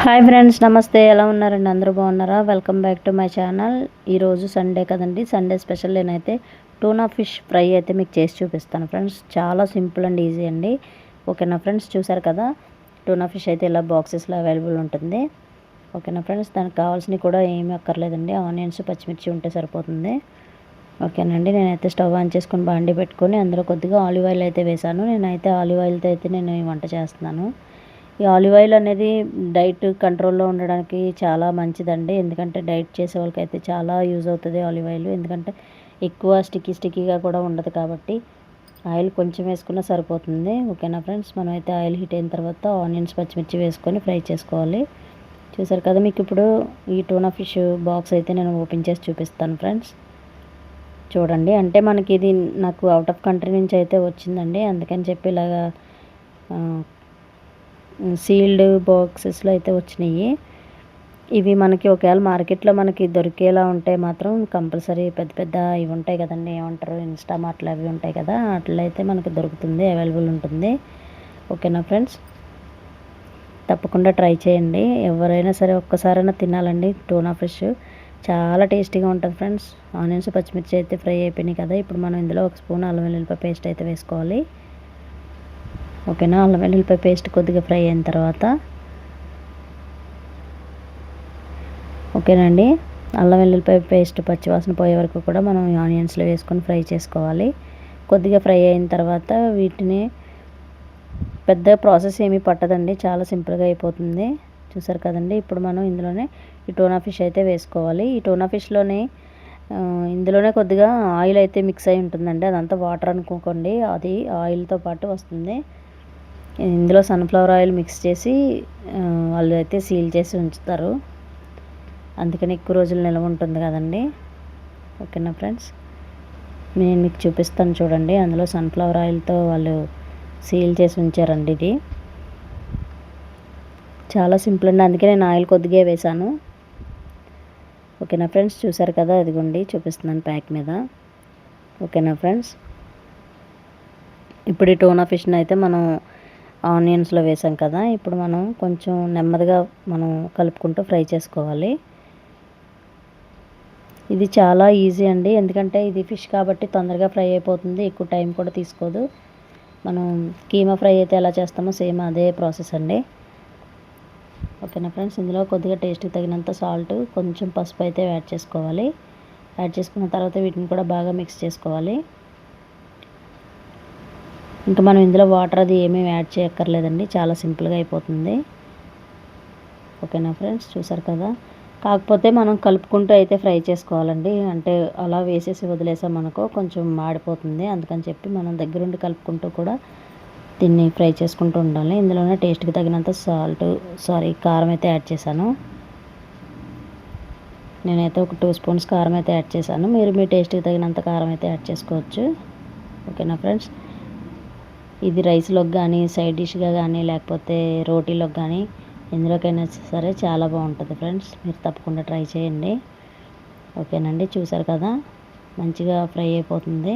Hi friends, నమస్తే. ఎలా ఉన్నారండి? అందరూ బాగున్నారా? Welcome back to my channel. ఈరోజు సండే కదండి, సండే స్పెషల్ నేనైతే టూనా ఫిష్ ఫ్రై అయితే మీకు చేసి చూపిస్తాను ఫ్రెండ్స్. చాలా సింపుల్ అండ్ ఈజీ అండి. ఓకేనా ఫ్రెండ్స్, చూసారు కదా, టూనా ఫిష్ అయితే ఇలా బాక్సెస్లో అవైలబుల్ ఉంటుంది. ఓకేనా ఫ్రెండ్స్, దానికి కావాల్సినవి కూడా ఏమీ అక్కర్లేదండి. ఆనియన్స్, పచ్చిమిర్చి ఉంటే సరిపోతుంది. ఓకేనండి, నేనైతే స్టవ్ ఆన్ చేసుకొని బాండి పెట్టుకొని అందులో కొద్దిగా ఆలివ్ ఆయిల్ అయితే వేసాను. నేనైతే ఆలివ్ ఆయిల్తో అయితే నేను ఈ వంట చేస్తున్నాను. ఈ ఆలివ్ ఆయిల్ అనేది డైట్ కంట్రోల్లో ఉండడానికి చాలా మంచిదండి. ఎందుకంటే డైట్ చేసే వాళ్ళకైతే చాలా యూజ్ అవుతుంది ఆలివ్ ఆయిల్. ఎందుకంటే ఎక్కువ స్టిక్కీగా కూడా ఉండదు కాబట్టి ఆయిల్ కొంచెం వేసుకున్నా సరిపోతుంది. ఓకేనా ఫ్రెండ్స్, మనం అయితే ఆయిల్ హీట్ అయిన తర్వాత ఆనియన్స్, పచ్చిమిర్చి వేసుకొని ఫ్రై చేసుకోవాలి. చూసారు కదా, మీకు ఇప్పుడు ఈ టూనా ఫిష్ బాక్స్ అయితే నేను ఓపెన్ చేసి చూపిస్తాను ఫ్రెండ్స్. చూడండి, అంటే మనకి ఇది నాకు అవుట్ ఆఫ్ కంట్రీ నుంచి అయితే వచ్చిందండి. అందుకని చెప్పి ఇలాగా సీల్డ్ బాక్సెస్లో అయితే వచ్చినాయి. ఇవి మనకి ఒకవేళ మార్కెట్లో మనకి దొరికేలా ఉంటే మాత్రం కంపల్సరీ పెద్ద పెద్ద ఇవి ఉంటాయి కదండి, ఏమంటారు, ఇన్స్టామార్ట్లో అవి ఉంటాయి కదా, అట్లయితే మనకి దొరుకుతుంది, అవైలబుల్ ఉంటుంది. ఓకేనా ఫ్రెండ్స్, తప్పకుండా ట్రై చేయండి. ఎవరైనా సరే ఒక్కసారైనా తినాలండి టూనా ఫిష్. చాలా టేస్టీగా ఉంటుంది ఫ్రెండ్స్. ఆనియన్స్, పచ్చిమిర్చి అయితే ఫ్రై అయిపోయినాయి కదా. ఇప్పుడు మనం ఇందులో 1 స్పూన్ అల్లం వెల్లుల్లిపాయ పేస్ట్ అయితే వేసుకోవాలి. ఓకేనా, అల్లం వెల్లుల్లిపాయ పేస్ట్ కొద్దిగా ఫ్రై అయిన తర్వాత, ఓకేనండి, అల్లం వెల్లుల్లిపాయ పేస్ట్ పచ్చివాసన పోయే వరకు కూడా మనం ఆనియన్స్లో వేసుకొని ఫ్రై చేసుకోవాలి. కొద్దిగా ఫ్రై అయిన తర్వాత వీటిని పెద్ద ప్రాసెస్ ఏమీ పట్టదండి, చాలా సింపుల్గా అయిపోతుంది. చూసారు కదండి, ఇప్పుడు మనం ఇందులోనే ఈ టూనా ఫిష్ అయితే వేసుకోవాలి. ఈ టూనా ఫిష్లోనే ఇందులోనే కొద్దిగా ఆయిల్ అయితే మిక్స్ అయి ఉంటుందండి. అదంతా వాటర్ అనుకోకండి, అది ఆయిల్తో పాటు వస్తుంది. ఇందులో సన్ఫ్లవర్ ఆయిల్ మిక్స్ చేసి వాళ్ళు అయితే సీల్ చేసి ఉంచుతారు, అందుకని ఎక్కువ రోజులు నిల్వ ఉంటుంది కదండి. ఓకేనా ఫ్రెండ్స్, నేను మీకు చూపిస్తాను చూడండి. అందులో సన్ఫ్లవర్ ఆయిల్తో వాళ్ళు సీల్ చేసి ఉంచారండి. ఇది చాలా సింపుల్ అండి, అందుకే నేను ఆయిల్ కొద్దిగా వేసాను. ఓకేనా ఫ్రెండ్స్, చూసారు కదా, అదిగోండి చూపిస్తున్నాను ప్యాక్ మీద. ఓకేనా ఫ్రెండ్స్, ఇప్పుడు ఈ టూనా ఫిష్ని అయితే మనం ఆనియన్స్లో వేసాం కదా, ఇప్పుడు మనం కొంచెం నెమ్మదిగా మనం కలుపుకుంటూ ఫ్రై చేసుకోవాలి. ఇది చాలా ఈజీ అండి, ఎందుకంటే ఇది ఫిష్ కాబట్టి తొందరగా ఫ్రై అయిపోతుంది, ఎక్కువ టైం కూడా తీసుకోదు. మనం కీమా ఫ్రై అయితే ఎలా చేస్తామో సేమ్ అదే ప్రాసెస్ అండి. ఓకేనా ఫ్రెండ్స్, ఇందులో కొద్దిగా టేస్ట్కి తగినంత సాల్ట్, కొంచెం పసుపు అయితే యాడ్ చేసుకోవాలి. యాడ్ చేసుకున్న తర్వాత వీటిని కూడా బాగా మిక్స్ చేసుకోవాలి. ఇంకా మనం ఇందులో వాటర్ అది ఏమేమి యాడ్ చేయక్కర్లేదండి, చాలా సింపుల్గా అయిపోతుంది. ఓకేనా ఫ్రెండ్స్, చూసారు కదా, కాకపోతే మనం కలుపుకుంటూ అయితే ఫ్రై చేసుకోవాలండి. అంటే అలా వేసేసి వదిలేసామనుకో కొంచెం మాడిపోతుంది, అందుకని చెప్పి మనం దగ్గరుండి కలుపుకుంటూ కూడా దీన్ని ఫ్రై చేసుకుంటూ ఉండాలి. ఇందులోనే టేస్ట్కి తగినంత కారం అయితే యాడ్ చేశాను. నేనైతే ఒక 2 స్పూన్స్ కారం అయితే యాడ్ చేశాను. మీరు మీ టేస్ట్కి తగినంత కారం అయితే యాడ్ చేసుకోవచ్చు. ఓకేనా ఫ్రెండ్స్, ఇది రైస్లోకి కానీ, సైడ్ డిష్గా కానీ, లేకపోతే రోటీలోకి కానీ, ఎందులోకైనా సరే చాలా బాగుంటుంది ఫ్రెండ్స్. మీరు తప్పకుండా ట్రై చేయండి. ఓకేనండి, చూసారు కదా, మంచిగా ఫ్రై అయిపోతుంది.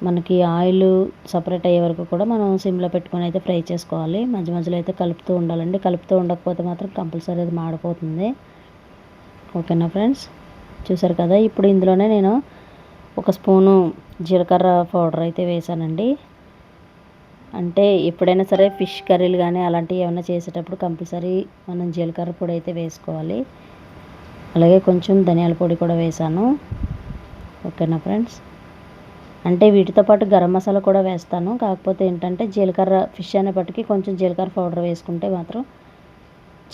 మనకి ఆయిల్ సపరేట్ అయ్యే వరకు కూడా మనం సిమ్లో పెట్టుకొని అయితే ఫ్రై చేసుకోవాలి. మధ్య మధ్యలో అయితే కలుపుతూ ఉండాలండి, కలుపుతూ ఉండకపోతే మాత్రం కంపల్సరీ అది మాడిపోతుంది. ఓకేనా ఫ్రెండ్స్, చూసారు కదా, ఇప్పుడు ఇందులోనే నేను 1 స్పూను జీలకర్ర పౌడర్ అయితే వేసానండి. అంటే ఎప్పుడైనా సరే ఫిష్ కర్రీలు కానీ అలాంటివి ఏమైనా చేసేటప్పుడు కంపల్సరీ మనం జీలకర్ర పొడి అయితే వేసుకోవాలి. అలాగే కొంచెం ధనియాల పొడి కూడా వేసాను. ఓకేనా ఫ్రెండ్స్, అంటే వీటితో పాటు గరం మసాలా కూడా వేస్తాను. కాకపోతే ఏంటంటే జీలకర్ర ఫిష్ అనేప్పటికీ కొంచెం జీలకర్ర పౌడర్ వేసుకుంటే మాత్రం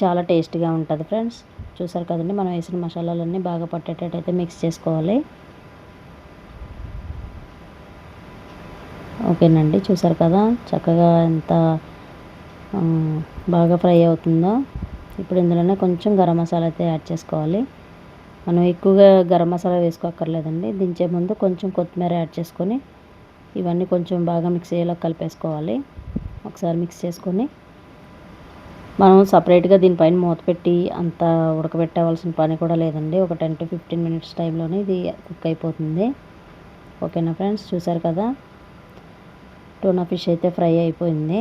చాలా టేస్టీగా ఉంటుంది ఫ్రెండ్స్. చూసారు కదండి, మనం వేసిన మసాలాలన్నీ బాగా పట్టేటట్టయితే మిక్స్ చేసుకోవాలి. ఓకేనండి, చూసారు కదా, చక్కగా ఎంత బాగా ఫ్రై అవుతుందో. ఇప్పుడు ఇందులోనే కొంచెం గరం మసాలా అయితే యాడ్ చేసుకోవాలి. మనం ఎక్కువగా గరం మసాలా వేసుకోక్కర్లేదండి. దించే ముందు కొంచెం కొత్తిమీర యాడ్ చేసుకొని ఇవన్నీ కొంచెం బాగా మిక్స్ అయ్యేలా కలిపేసుకోవాలి. ఒకసారి మిక్స్ చేసుకొని మనం సపరేట్గా దీనిపైన మూత పెట్టి అంత ఉడకబెట్టవలసిన పని కూడా లేదండి. ఒక 10 to 15 మినిట్స్ టైంలోనే ఇది కుక్ అయిపోతుంది. ఓకేనా ఫ్రెండ్స్, చూసారు కదా, టూనా ఫిష్ అయితే ఫ్రై అయిపోయింది.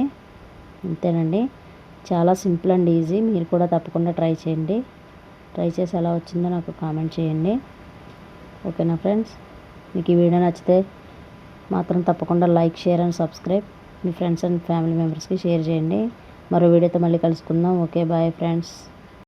అంతేనండి, చాలా సింపుల్ అండ్ ఈజీ. మీరు కూడా తప్పకుండా ట్రై చేయండి. ట్రై చేసి ఎలా వచ్చిందో నాకు కామెంట్ చేయండి. ఓకేనా ఫ్రెండ్స్, మీకు ఈ వీడియో నచ్చితే మాత్రం తప్పకుండా లైక్, షేర్ అండ్ సబ్స్క్రైబ్ మీ ఫ్రెండ్స్ అండ్ ఫ్యామిలీ మెంబర్స్కి షేర్ చేయండి. మరో వీడియోతో మళ్ళీ కలుసుకుందాం. Okay, bye friends.